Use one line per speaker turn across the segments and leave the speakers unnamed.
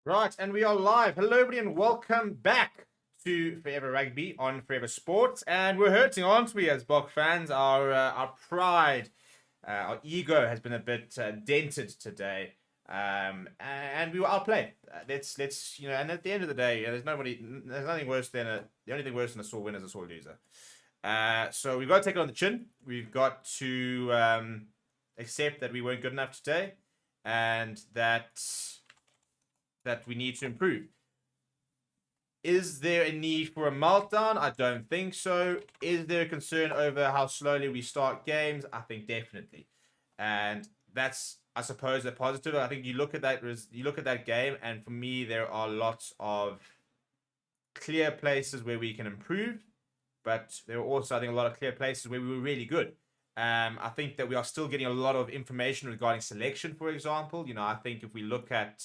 Right, and we are live. Hello, everybody, and welcome back to Forever Rugby on Forever Sports. And we're hurting, aren't we, as Bok fans? Our pride, our ego has been a bit dented today, and we were outplayed. Let's and at the end of the day, there's nothing worse than the only thing worse than a sore winner is a sore loser. So we've got to take it on the chin. We've got to accept that we weren't good enough today, and that we need to improve. Is there a need for a meltdown? I don't think so. Is there a concern over how slowly we start games? I think definitely. And that's, I suppose, a positive. I think you look at that game, and for me, there are lots of clear places where we can improve, but there are also, I think, a lot of clear places where we were really good. I think that we are still getting a lot of information regarding selection, for example. I think if we look at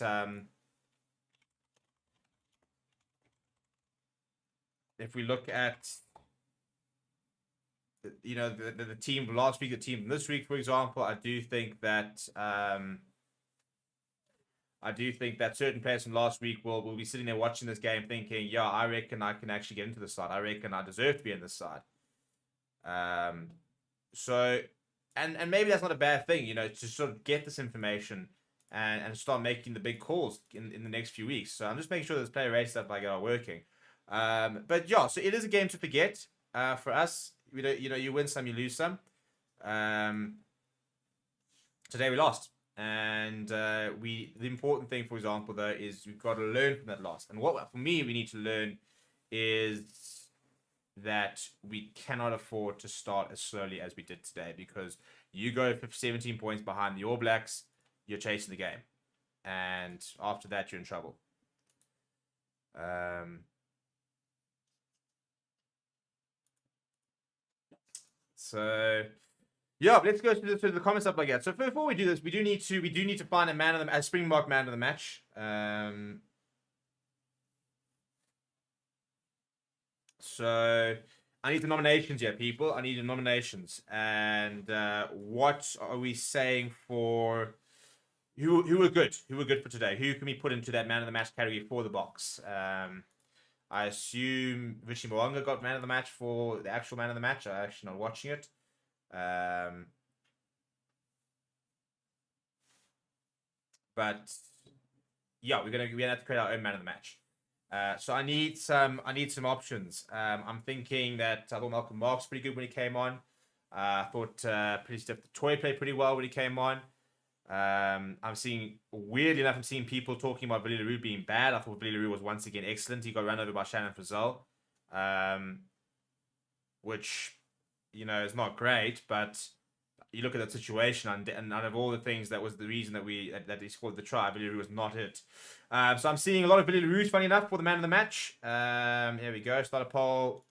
the team last week, the team this week, for example, I do think that certain players from last week will be sitting there watching this game thinking, yeah, I reckon I can actually get into this side. I reckon I deserve to be in this side. So maybe that's not a bad thing, to sort of get this information and start making the big calls in the next few weeks. So I'm just making sure this player rate stuff are working. But yeah, so it is a game to forget. For us, you win some, you lose some. Today we lost, and the important thing, for example, though, is we've got to learn from that loss. And what for me we need to learn is that we cannot afford to start as slowly as we did today, because you go for 17 points behind the All Blacks, you're chasing the game, and after that you're in trouble. So yeah, let's go to the comments up like that. So before we do this, we do need to find a Springbok man of the match. So I need the nominations here, people. I need the nominations. And what are we saying for who were good? Who were good for today? Who can we put into that man of the match category for the box? I assume Vichy Mwanga got man of the match for the actual man of the match. I'm actually not watching it. But yeah, we're gonna have to create our own man of the match. So I need some options. I'm thinking that I thought Malcolm Marx pretty good when he came on. I thought pretty stiff. The Toy played pretty well when he came on. Weirdly enough, I'm seeing people talking about Billy LaRue being bad. I thought Billy LaRue was once again excellent. He got run over by Shannon Frizzell, which, is not great, but you look at that situation, and out of all the things, that was the reason that he scored the try. Billy LaRue was not it. So I'm seeing a lot of Billy LaRue's, funny enough, for the man of the match. Here we go. Start a poll.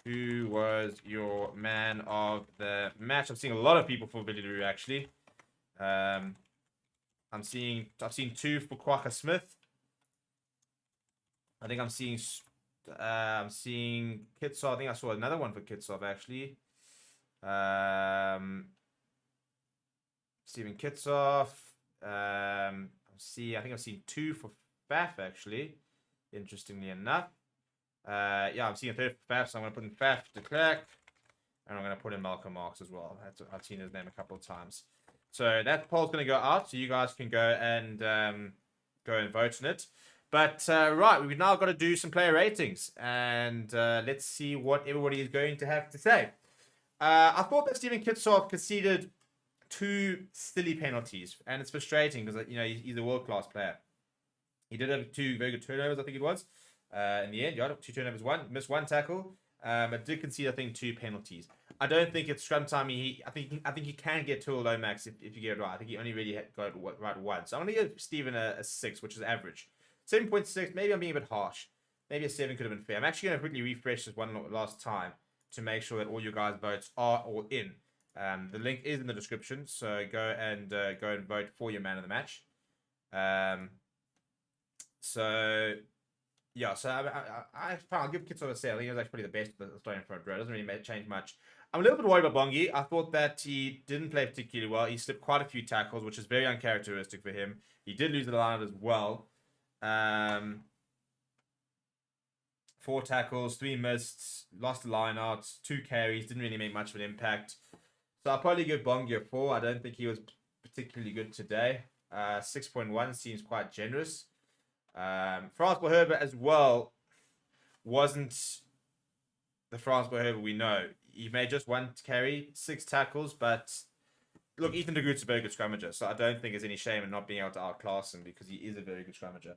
Who was your man of the match? I'm seeing a lot of people for Billy LaRue, actually. I've seen 2 for Kwaka Smith. I think I'm seeing Kitsov. I think I saw another one for Kitsov, actually. Steven Kitsov. I think I've seen 2 for Faf, actually. Interestingly enough. Yeah, I'm seeing a 3rd for Faf, so I'm going to put in Faf de Klerk. And I'm going to put in Malcolm Marx as well. I've seen his name a couple of times. So that poll's going to go out, so you guys can go and vote on it. But right, we've now got to do some player ratings, and let's see what everybody is going to have to say. I thought that Steven Kitsov conceded 2 silly penalties, and it's frustrating because he's a world-class player. He did have 2 very good turnovers, I think it was. In the end, 2 turnovers, missed 1 tackle, but did concede, I think, 2 penalties. I don't think it's scrum time. I think he can get to a low max if you get it right. I think he only really got it right once. So I'm going to give Steven a 6, which is average. 7.6, maybe I'm being a bit harsh. Maybe a 7 could have been fair. I'm actually going to quickly refresh this one last time to make sure that all you guys' votes are all in. The link is in the description, so go and vote for your man of the match. So yeah, so I'll give Kitsov a 7. I think he was actually probably the best at the starting front row. It doesn't really change much. I'm a little bit worried about Bongi. I thought that he didn't play particularly well. He slipped quite a few tackles, which is very uncharacteristic for him. He did lose the line as well. 4 tackles, 3 missed, lost the line out, 2 carries, didn't really make much of an impact. So I'll probably give Bongi a 4. I don't think he was particularly good today. 6.1 seems quite generous. Francois Herbert as well wasn't the Francois Herbert we know. He made just 1 carry, 6 tackles, but look, Ethan de Groot's a very good scrummager, so I don't think there's any shame in not being able to outclass him because he is a very good scrummager.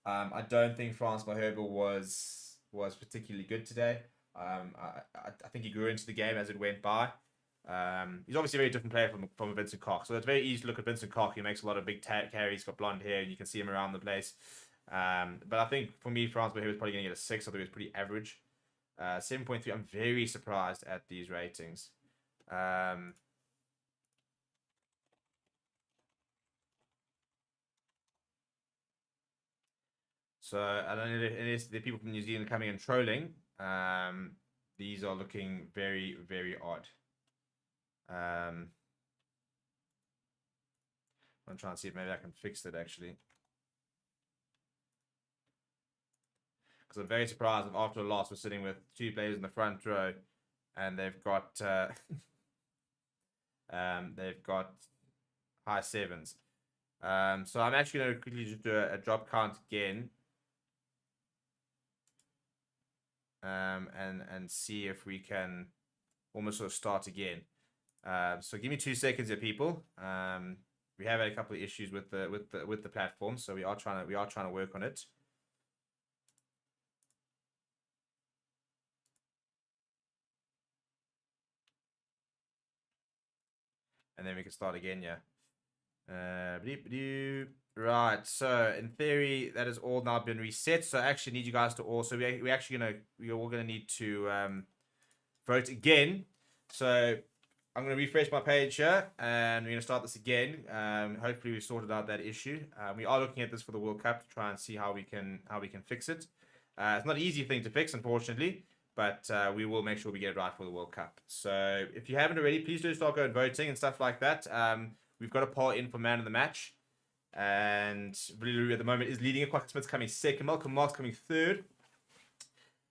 I don't think Francois Herbert was particularly good today. I think he grew into the game as it went by. He's obviously a very different player from Vincent Koch. So it's very easy to look at Vincent Koch. He makes a lot of big carries, got blonde hair, and you can see him around the place. But I think for me, Francois Herbert was probably going to get a 6. I think it was pretty average. 7.3. I'm very surprised at these ratings. So I don't know if the people from New Zealand coming and trolling. These are looking very, very odd. I'm trying to see if maybe I can fix it actually. Because I'm very surprised if after a loss we're sitting with 2 players in the front row and they've got high 7s. So I'm actually going to quickly just do a drop count again. And see if we can almost sort of start again. So give me 2 seconds here, people. We have had a couple of issues with the platform, so we are trying to work on it. And then we can start again, yeah. Right, so in theory that has all now been reset. So I actually need you guys to also we're all gonna need to vote again. So I'm gonna refresh my page here and we're gonna start this again. Hopefully we sorted out that issue. We are looking at this for the World Cup to try and see how we can fix it. It's not an easy thing to fix, unfortunately, but we will make sure we get it right for the World Cup. So if you haven't already, please do start going voting and stuff like that. We've got a poll in for man of the match. And Vililu at the moment is leading it. Quack Smith's coming second. Malcolm Mark's coming third.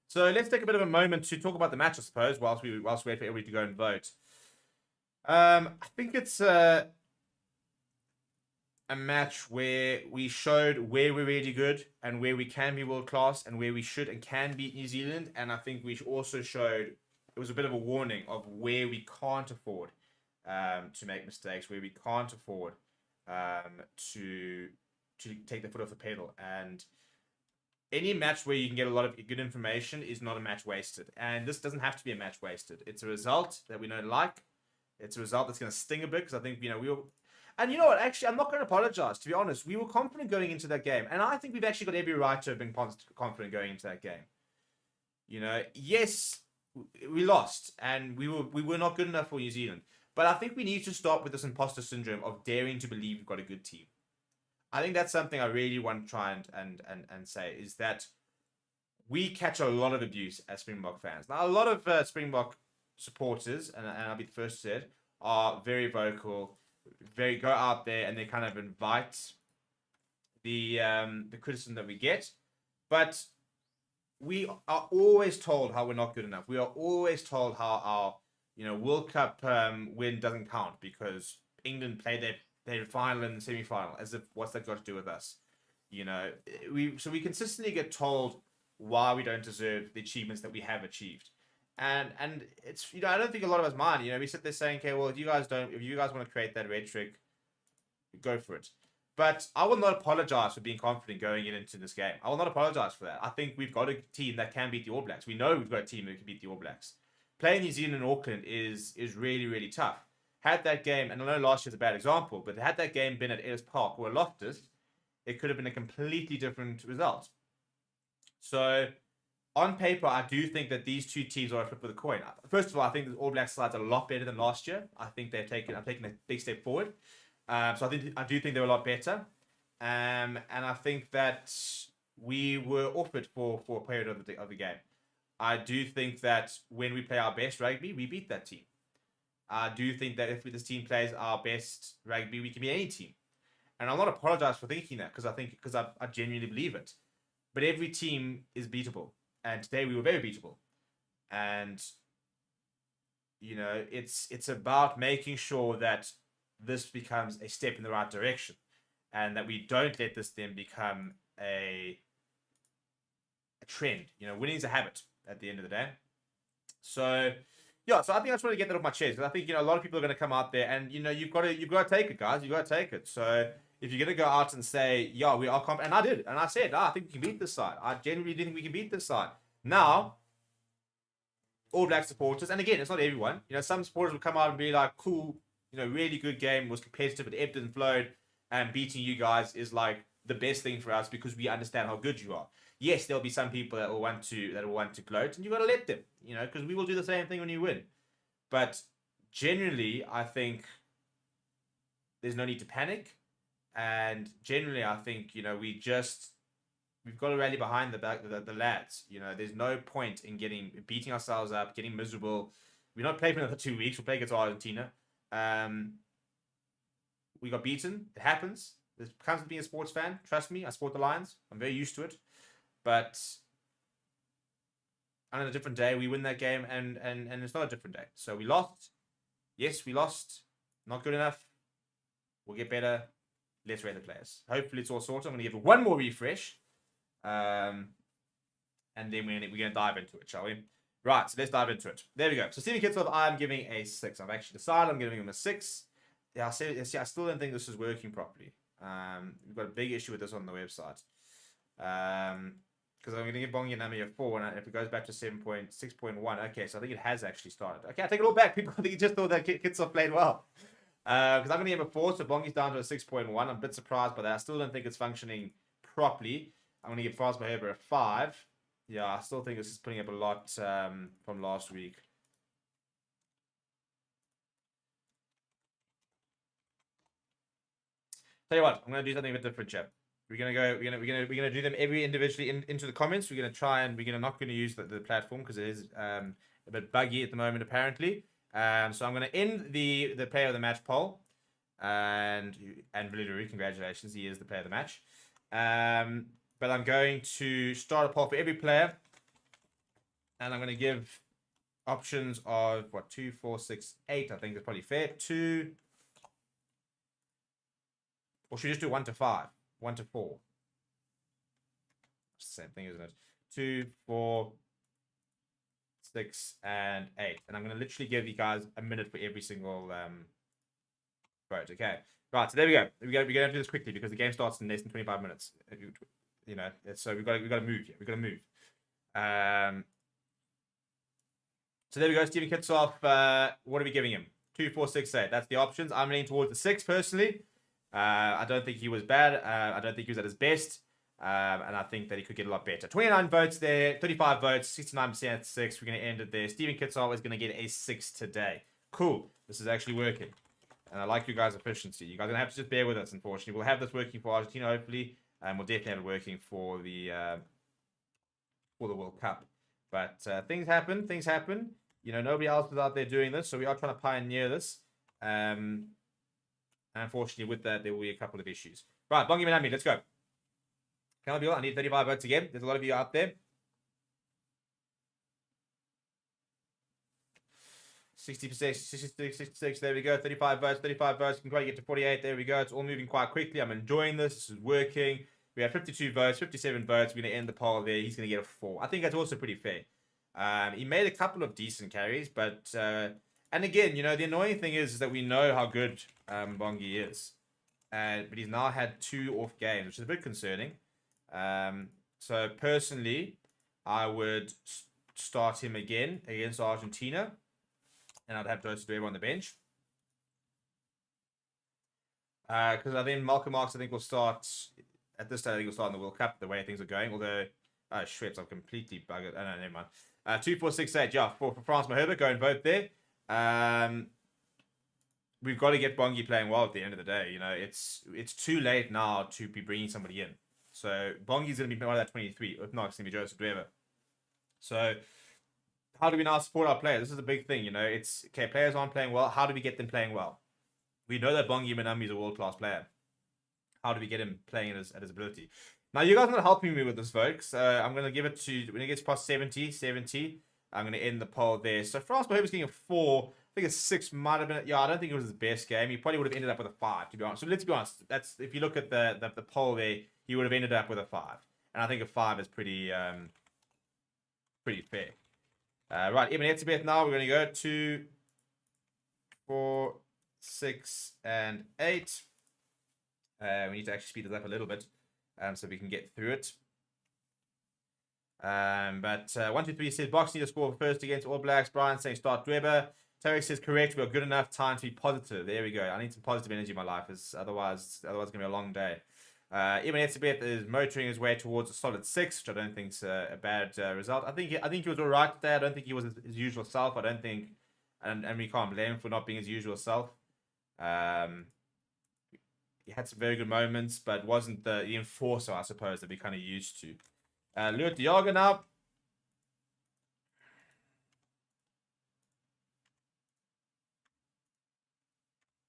So let's take a bit of a moment to talk about the match, I suppose, whilst we wait for everybody to go and vote. I think it's a match where we showed where we're really good and where we can be world class and where we should and can beat New Zealand. And I think we also showed it was a bit of a warning of where we can't afford to make mistakes, where we can't afford to take the foot off the pedal. And any match where you can get a lot of good information is not a match wasted. And this doesn't have to be a match wasted. It's a result that we don't like. It's a result that's going to sting a bit because I think, we were... And you know what? Actually, I'm not going to apologize. To be honest, we were confident going into that game. And I think we've actually got every right to have been confident going into that game. Yes, we lost. And we were not good enough for New Zealand. But I think we need to stop with this imposter syndrome of daring to believe we've got a good team. I think that's something I really want to try and say, is that we catch a lot of abuse as Springbok fans. Now, a lot of Springbok supporters, and I'll be the first to say it, are very vocal, go out there and they kind of invite the criticism that we get. But we are always told how we're not good enough. We are always told how our World Cup win doesn't count because England played their final and semi-final, as if what's that got to do with us? We consistently get told why we don't deserve the achievements that we have achieved. And it's I don't think a lot of us mind. We sit there saying, okay, well, if you guys want to create that rhetoric, go for it. But I will not apologize for being confident going into this game. I will not apologize for that. I think we've got a team that can beat the All Blacks. We know we've got a team that can beat the All Blacks. Playing New Zealand and Auckland is really, really tough. Had that game, and I know last year's a bad example, but had that game been at Ellis Park or Loftus, it could have been a completely different result. So, on paper, I do think that these two teams are a flip of the coin. First of all, I think the All Black side's a lot better than last year. I think I've taken a big step forward. So I do think they're a lot better. And I think that we were offered for a period of the game. I do think that when we play our best rugby, we beat that team. I do think that if this team plays our best rugby, we can beat any team. And I'm not apologize for thinking that because I genuinely believe it. But every team is beatable. And today we were very beatable. And it's about making sure that this becomes a step in the right direction, and that we don't let this then become a trend. Winning is a habit at the end of the day. So yeah, so I think I just want to get that off my chest, because I think a lot of people are going to come out there, and you've got to take it, guys. You've got to take it. So if you're going to go out and say, yeah, we are and I did, and I said, I think we can beat this side. I genuinely think we can beat this side. Now, All Black supporters, and again, it's not everyone. Some supporters will come out and be like, cool, really good game, was competitive, it ebbed and flowed, and beating you guys is like the best thing for us because we understand how good you are. Yes, there'll be some people that will want to gloat, and you got to let them, because we will do the same thing when you win. But generally, I think there's no need to panic, and generally, I think we've got to rally behind the lads. There's no point in beating ourselves up, getting miserable. We're not playing for another 2 weeks. We'll play against Argentina. We got beaten. It happens. It comes with being a sports fan. Trust me, I support the Lions. I'm very used to it. But on a different day, we win that game, and it's not a different day. So we lost. Yes, we lost. Not good enough. We'll get better. Let's rate the players. Hopefully it's all sorted. I'm going to give it one more refresh. And then we're going to dive into it, shall we? Right, so let's dive into it. There we go. So Stephen Kitsov, I'm giving a 6. I've actually decided I'm giving him a 6. Yeah, I still don't think this is working properly. We've got a big issue with this on the website. Because I'm going to give Bongi a number of 4, and if it goes back to 6.1, okay, so I think it has actually started. Okay, I take it all back. People, I think you just thought that Kitsov played well. Because I'm going to give a 4, so Bongi's down to a 6.1. I'm a bit surprised by that. I still don't think it's functioning properly. I'm going to give Frans Maheba a 5. Yeah, I still think this is putting up a lot from last week. Tell you what, I'm going to do something a bit different, chap. We're gonna do them every individually into the comments. We're not gonna use the platform because it is a bit buggy at the moment apparently. So I'm gonna end the player of the match poll, and Valerie, congratulations, he is the player of the match. But I'm going to start a poll for every player, and I'm gonna give options of 2, 4, 6, 8. I think is probably fair. 2, or should we just do 1 to 5? 1 to 4. It's the same thing, isn't it? 2, 4, 6, and 8. And I'm going to literally give you guys a minute for every single vote. Okay. Right. So there we go. We're going to do this quickly because the game starts in less than 25 minutes. So we've got to move here. We've got to move. So there we go. Stephen Kitsov. What are we giving him? 2, 4, 6, 8. That's the options. I'm leaning towards the 6 personally. I don't think he was bad. I don't think he was at his best. And I think that he could get a lot better. 29 votes there, 35 votes, 69% at 6. We're going to end it there. Stephen Kitsov is going to get a 6 today. Cool. This is actually working. And I like you guys' efficiency. You guys are going to have to just bear with us, unfortunately. We'll have this working for Argentina, hopefully. And we'll definitely have it working for the World Cup. But things happen. Things happen. Nobody else is out there doing this. So we are trying to pioneer this. And unfortunately, with that, there will be a couple of issues. Right, Bongi Manami, let's go. Come on, people. I need 35 votes again. There's a lot of you out there. 60%, 66, there we go. 35 votes, 35 votes. Can quite get to 48. There we go. It's all moving quite quickly. I'm enjoying this. This is working. We have 52 votes, 57 votes. We're going to end the poll there. He's going to get a 4. I think that's also pretty fair. He made a couple of decent carries, but... and again, the annoying thing is that we know how good Bongi is. But he's now had 2 off games, which is a bit concerning. So personally, I would start him again against Argentina. And I'd have Joseph Dweber on the bench. Because I think Malcolm Marks, will start... At this stage, I think he'll start in the World Cup, the way things are going. Although, Schweppes, I'm completely buggered. Oh, no, never mind. 2, 4, 6, 8. Yeah, for Frans Maheba, go and vote there. We've got to get Bongi playing well at the end of the day. It's too late now to be bringing somebody in. So Bongi's going to be one of that 23. If not, it's going to be Joseph Dweber. So how do we now support our players? This is a big thing. It's okay. Players aren't playing well. How do we get them playing well? We know that Bongi Manambi is a world-class player. how do we get him playing at his ability? Now, you guys are not helping me with this, folks. I'm going to give it to, when it gets past 70, I'm going to end the poll there. So France, my hope is getting a 4. I think a 6 might have been, yeah, I don't think it was his best game. He probably would have ended up with a 5, to be honest. So let's be honest. That's, if you look at the poll there, he would have ended up with a 5. And I think a 5 is pretty fair. Right, Ibn Etzebeth now. We're going to go to 4, 6, and 8. We need to actually speed this up a little bit so we can get through it. But 123 says Box need to score first against All Blacks. Brian saying start Dweber. Tarek says correct. We've got good enough time to be positive. There we go. I need some positive energy in my life. Otherwise it's going to be a long day. Ibn Etzebeth is motoring his way towards a solid 6, which I don't think is a bad result. I think he was all right there. I don't think he was his usual self. I don't think, and we can't blame him for not being his usual self. He had some very good moments, but wasn't the enforcer, I suppose, that we kind of used to. Luke Diogo now.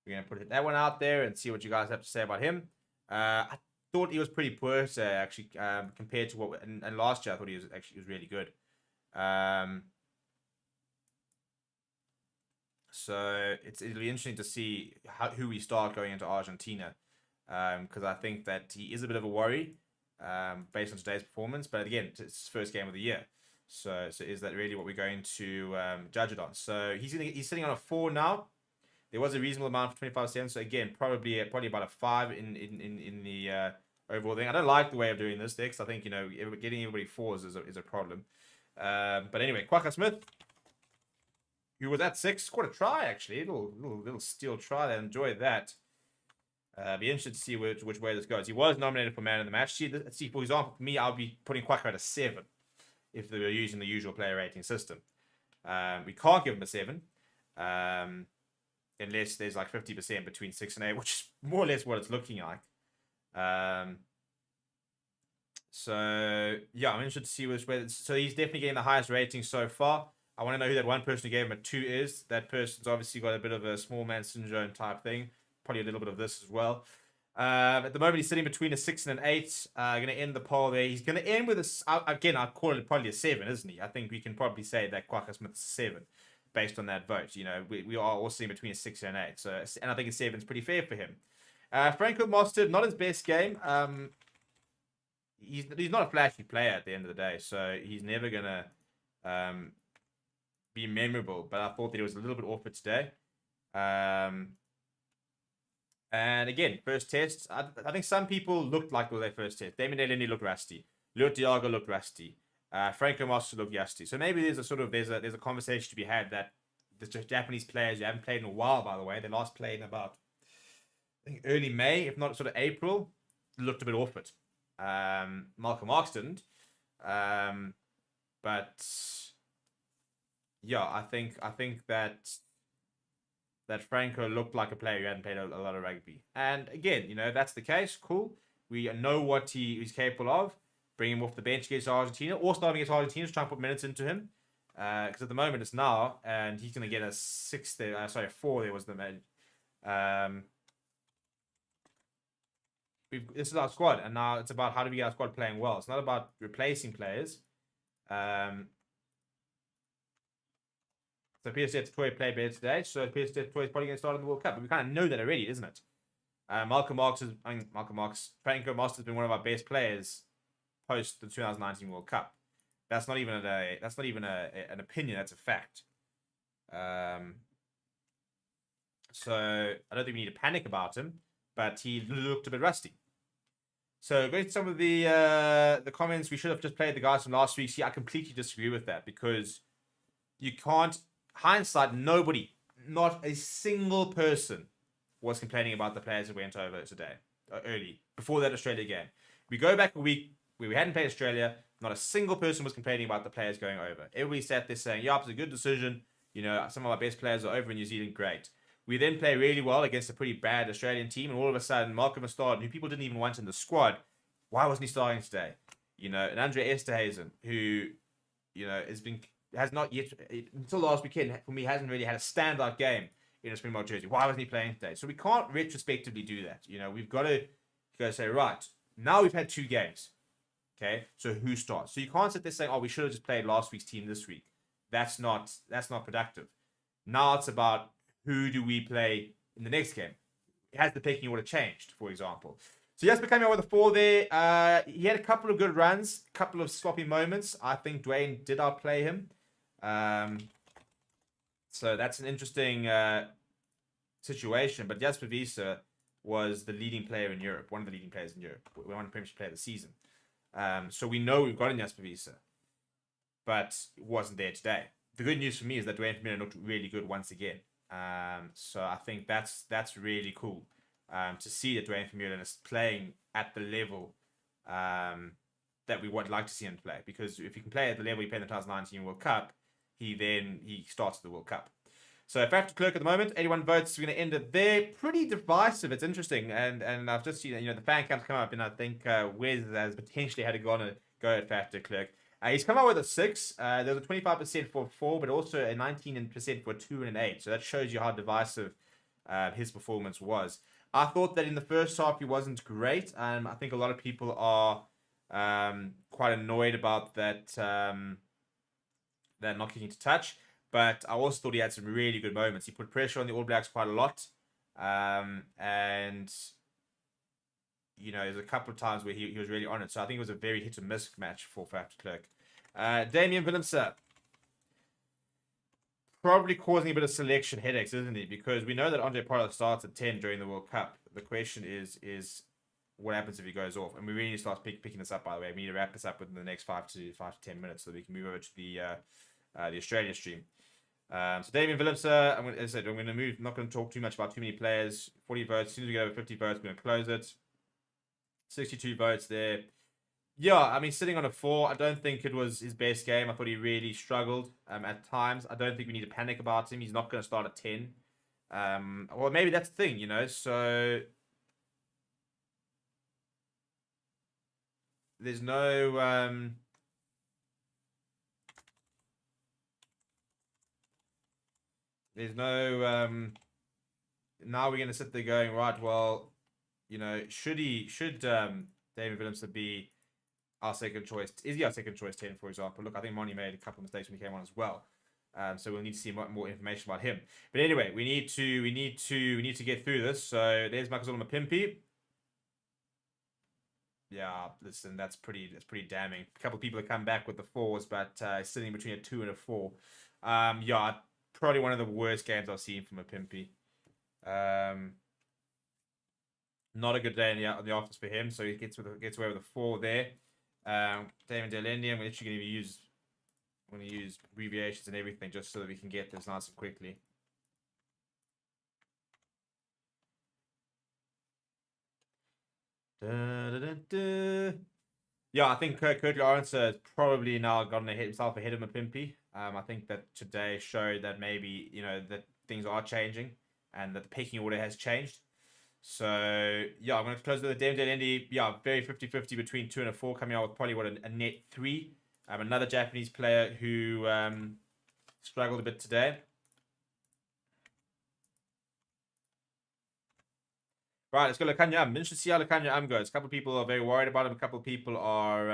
We're going to put that one out there and see what you guys have to say about him. I thought he was pretty poor, actually, compared to what... And last year, I thought he was really good. So it'll be interesting to see who we start going into Argentina. Because I think that he is a bit of a worry based on today's performance. But again, it's his first game of the year. So is that really what we're going to judge it on? So he's sitting on a 4 now. There was a reasonable amount for 25 cents. So again, probably about a 5 in the overall thing. I don't like the way of doing this, Dex. I think, getting everybody 4s is a problem. But anyway, Quacka Smith, who was at 6, scored a try actually. Little steal try. I enjoyed that. Be interested to see which way this goes. He was nominated for man of the match. See, for example, for me, I'll be putting Quacka at a 7 if they were using the usual player rating system. We can't give him a 7. Unless there's like 50% between 6 and 8, which is more or less what it's looking like. So yeah, I'm interested to see which way. So he's definitely getting the highest rating so far. I want to know who that one person who gave him a 2 is. That person's obviously got a bit of a small man syndrome type thing. Probably a little bit of this as well. At the moment, he's sitting between a 6 and an 8. Going to end the poll there. He's going to end with again, I'd call it probably a 7, isn't he? I think we can probably say that Quacka Smith's 7. Based on that vote, we are all sitting between a 6 and an 8. So, and I think a 7 is pretty fair for him. Franco Mostert, not his best game. He's not a flashy player at the end of the day, so he's never gonna be memorable. But I thought that he was a little bit off it today. And again, first test. I think some people looked like it was their first test. Damien Delaney looked rusty. Leo Diago looked rusty. Franco Mostert looked rusty. So maybe there's a conversation to be had that the Japanese players who haven't played in a while, by the way, they last played in about, I think, early May, if not sort of April, looked a bit off it. Malcolm Marx didn't. But yeah, I think that Franco looked like a player who hadn't played a lot of rugby. And again, if that's the case, cool. We know what he's capable of. Bring him off the bench against Argentina, or starting against Argentina to try and put minutes into him. Because at the moment it's now, and he's going to get a 6 there. A 4 there was the man. This is our squad, and now it's about how do we get our squad playing well. It's not about replacing players. So Peter Toy played better today, so Peter Toy is probably going to start in the World Cup. But we kind of know that already, isn't it? Franco Mostert has been one of our best players post the 2019 World Cup. That's not even an opinion. That's a fact. So I don't think we need to panic about him, but he looked a bit rusty. So going to some of the comments, we should have just played the guys from last week. See, I completely disagree with that because you can't. Hindsight, nobody, not a single person, was complaining about the players that went over today early before that Australia game. We go back a week where we hadn't played Australia. Not a single person was complaining about the players going over. Everybody sat there saying, "Yeah, it's a good decision. Some of our best players are over in New Zealand. Great." We then play really well against a pretty bad Australian team, and all of a sudden, Malcolm Mostert, who people didn't even want in the squad, why wasn't he starting today? And Andre Esterhazen, who has not yet, until last weekend, for me, hasn't really had a standout game in a Springbok jersey. Why wasn't he playing today? So we can't retrospectively do that. We've got to You go say, right, now we've had 2 games. Okay, so who starts? So you can't sit there saying, oh, we should have just played last week's team this week. That's not productive. Now it's about who do we play in the next game. Has the pecking order changed, for example? So Jasper coming out with a 4 there. He had a couple of good runs, a couple of sloppy moments. I think Dwayne did outplay him. So that's an interesting situation. But Jasper Wiese was the leading player in Europe, one of the leading players in Europe. We won the Premiership Player of the Season. So we know we've got in Jasper Wiese, but it wasn't there today. The good news for me is that Dwayne Vermeulen looked really good once again. So I think that's really cool to see that Dwayne Vermeulen is playing at the level that we would like to see him play. Because if he can play at the level he played in the 2019 World Cup, he starts the World Cup. So if I have to clerk at the moment, 81 votes. We're going to end it there. Pretty divisive. It's interesting, and I've just seen the fan camps come up, and I think Wes has potentially had a go at Factor Clerk. He's come out with a 6. There's a 25% for 4, but also a 19% for 2 and an 8. So that shows you how divisive his performance was. I thought that in the first half he wasn't great. I think a lot of people are quite annoyed about that not getting to touch. But I also thought he had some really good moments. He put pressure on the All Blacks quite a lot. And, there's a couple of times where he was really on it. So I think it was a very hit and miss match for Faf de Klerk. Damian Willemse. Probably causing a bit of selection headaches, isn't he? Because we know that Andre Pollard starts at 10 during the World Cup. The question is what happens if he goes off? And we really need to start picking this up, by the way. We need to wrap this up within the next 5 to 10 minutes so that we can move over to the Australia stream. So Damian Willemse, I'm going to move. I'm not going to talk too much about too many players. 40 votes. As soon as we get over 50 votes, we're going to close it. 62 votes there. Yeah, sitting on a 4, I don't think it was his best game. I thought he really struggled at times. I don't think we need to panic about him. He's not going to start at 10. Well, maybe that's the thing, so there's no now we're going to sit there going, right, well, should David Willemse be our second choice? Is he our second choice 10, for example? Look, I think Monty made a couple of mistakes when he came on as well. So we'll need to see more information about him. But anyway, we need to get through this. So there's Makazole Mapimpi. Yeah, listen, that's pretty damning. A couple of people have come back with the 4s, but sitting between a 2 and a 4. Yeah, probably one of the worst games I've seen from Mapimpi. Not a good day in the office for him, so he gets away with a 4 there. Damon Delendi, I'm actually going to use abbreviations and everything just so that we can get this nice and quickly. Yeah, I think Kurt Lawrence has probably now gotten himself ahead of Mapimpi. I think that today showed that maybe, that things are changing and that the pecking order has changed. So, yeah, I'm going to close with the Damon Delendi. Yeah, very 50-50 between 2 and a 4, coming out with probably a net 3. Another Japanese player who struggled a bit today. Right, let's go Lekanya. I'm interested to see how Lekanya goes. A couple of people are very worried about him. A couple of people are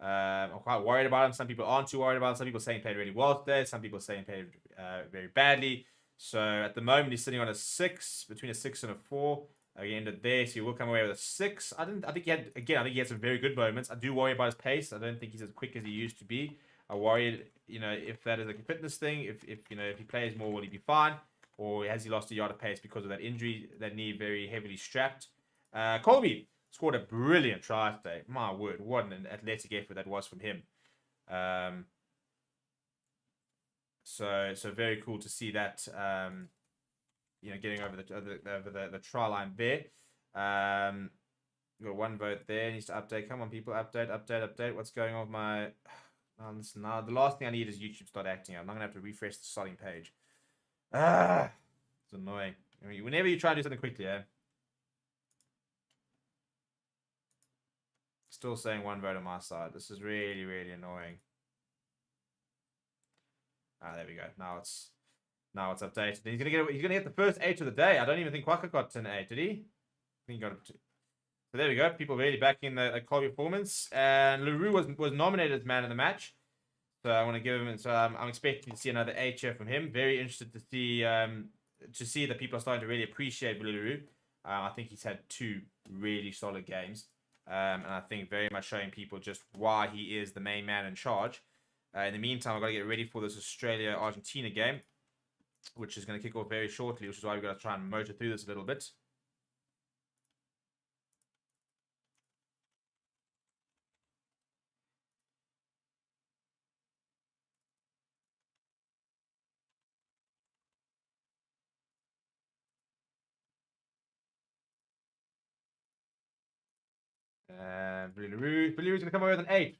I'm quite worried about him. Some people aren't too worried about him. Some people saying he played really well today. Some people saying he played very badly. So at the moment he's sitting on a 6, between a 6 and a 4. He ended there, so he will come away with a 6. I think he had some very good moments. I do worry about his pace. I don't think he's as quick as he used to be. I worry, if that is like a fitness thing. If he plays more, will he be fine, or has he lost a yard of pace because of that injury? That knee very heavily strapped. Colby scored a brilliant try today. My word, what an athletic effort that was from him. So very cool to see that. Getting over the try line there. Got 1 vote there. Needs to update. Come on, people, update. What's going on with my? Listen, now the last thing I need is YouTube to start acting out. I'm not gonna have to refresh the starting page. It's annoying. Whenever you try to do something quickly, Still saying 1 vote on my side. This is really, really annoying. There we go. Now it's Now it's updated. He's gonna get the first 8 of the day. I don't even think Kwaka got an 8, did he? I think he got a 2. So there we go. People really backing the Colby performance. And LaRue was nominated as man of the match. So I want to give him. So I'm expecting to see another 8 here from him. Very interested to see that people are starting to really appreciate LaRue. I think he's had 2 really solid games. And I think very much showing people just why he is the main man in charge. In the meantime, I've got to get ready for this Australia-Argentina game, which is going to kick off very shortly, which is why we've got to try and motor through this a little bit. Billy LaRue's going to come away with an 8.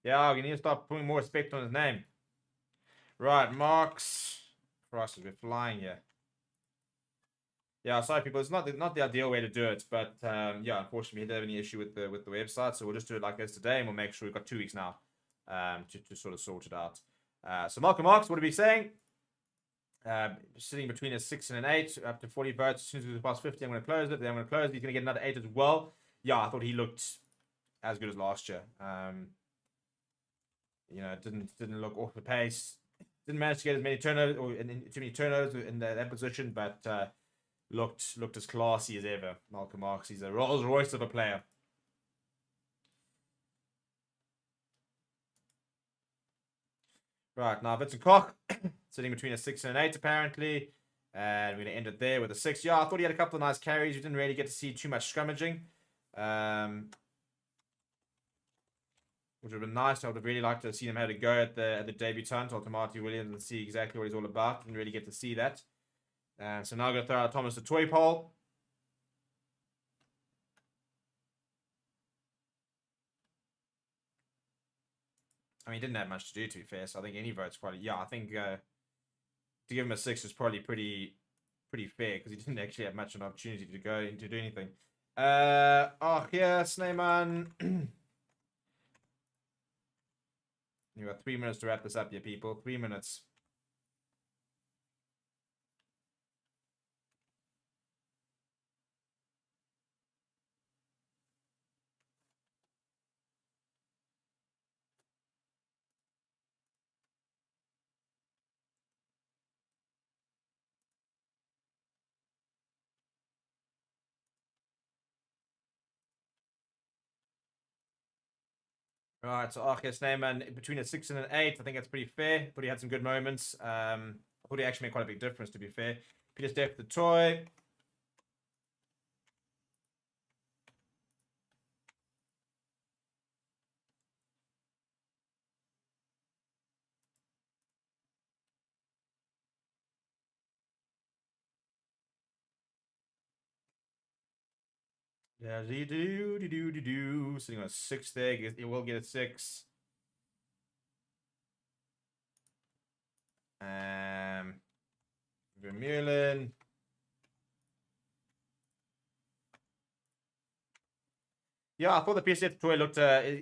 Yeah, we need to start putting more respect on his name. Right, marks. Christ, we're flying here. Yeah, sorry people, it's not the ideal way to do it, but yeah, unfortunately, we didn't have any issue with the website, so we'll just do it like this today, and we'll make sure we've got 2 weeks now to sort of sort it out. So Malcolm Marks, what are we saying? Sitting between a 6 and an 8, up to 40 votes. As soon as we pass 50, I'm going to close it. Then I'm going to close it. He's going to get another 8 as well. Yeah, I thought he looked as good as last year. You know, didn't look off the pace. Didn't manage to get as many turnovers or too many turnovers in that position, but looked as classy as ever. Malcolm Marks, he's a Rolls Royce of a player. Right, now Vincent Koch, sitting between a 6 and an 8 apparently. And we're going to end it there with a 6. Yeah, I thought he had a couple of nice carries. We didn't really get to see too much scrummaging. Which would have been nice. I would have really liked to have seen him have a go at the debutant, or Marty Williams, and see exactly what he's all about. Didn't really get to see that. So now I'm going to throw out Thomas the Toy Pole. I mean, he didn't have much to do, to be fair. So I think any vote's probably... Yeah, I think to give him a 6 is probably pretty fair, because he didn't actually have much of an opportunity to go into do anything. Oh, yeah, Sneyman. You got 3 minutes to wrap this up, here, people. 3 minutes. All right, so Arceus Sneyman between a 6 and an 8. I think that's pretty fair. Thought he had some good moments. I thought he actually made quite a big difference, to be fair. Peter Steph the Toy. Yeah, sitting on a 6 there. It will get a 6. Vermeulen. Yeah, I thought the PSF toy looked.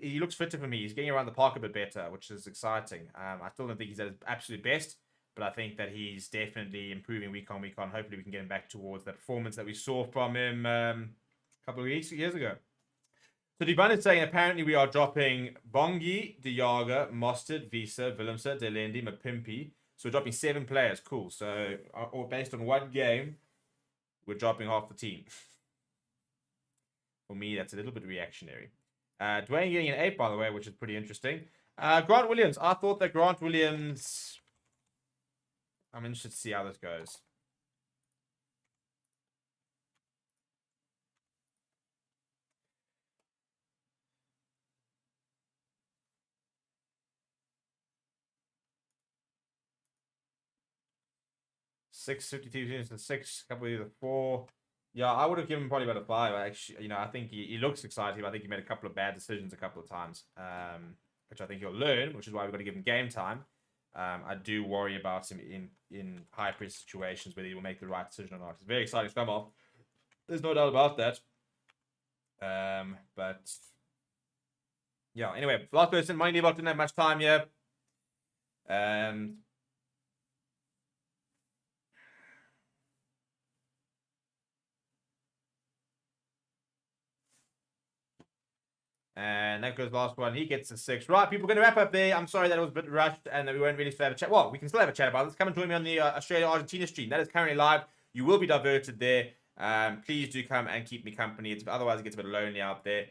He looks fitter for me. He's getting around the park a bit better, which is exciting. I still don't think he's at his absolute best, but I think that he's definitely improving week on week on. Hopefully, we can get him back towards that performance that we saw from him a couple of years ago. So Divan is saying apparently we are dropping Bongi, Diaga, Mostert, Visa, Willemse, Delendi, Mapimpi. So we're dropping 7 players. Cool. So, or based on one game, we're dropping half the team. For me, that's a little bit reactionary. Dwayne getting an 8, by the way, which is pretty interesting. Grant Williams. I thought that Grant Williams... I'm interested to see how this goes. Six 52 units and 6, a couple of either 4. Yeah, I would have given him probably about a 5. Actually, you know, I think he looks exciting. I think he made a couple of bad decisions a couple of times, which I think he'll learn, which is why we've got to give him game time. I do worry about him in high pressure situations whether he will make the right decision or not. It's very exciting to come off. There's no doubt about that. But yeah, anyway, last person, Money Debot didn't have much time yet. And that goes last one. He gets a 6. Right, people, we're going to wrap up there. I'm sorry that it was a bit rushed and that we weren't really still have a chat. Well, we can still have a chat about this. Come and join me on the Australia-Argentina stream. That is currently live. You will be diverted there. Please do come and keep me company. Otherwise, it gets a bit lonely out there.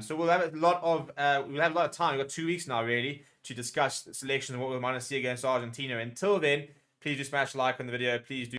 So we'll have a lot of time. We've got 2 weeks now, really, to discuss the selection and what we want to see against Argentina. Until then, please do smash like on the video. Please do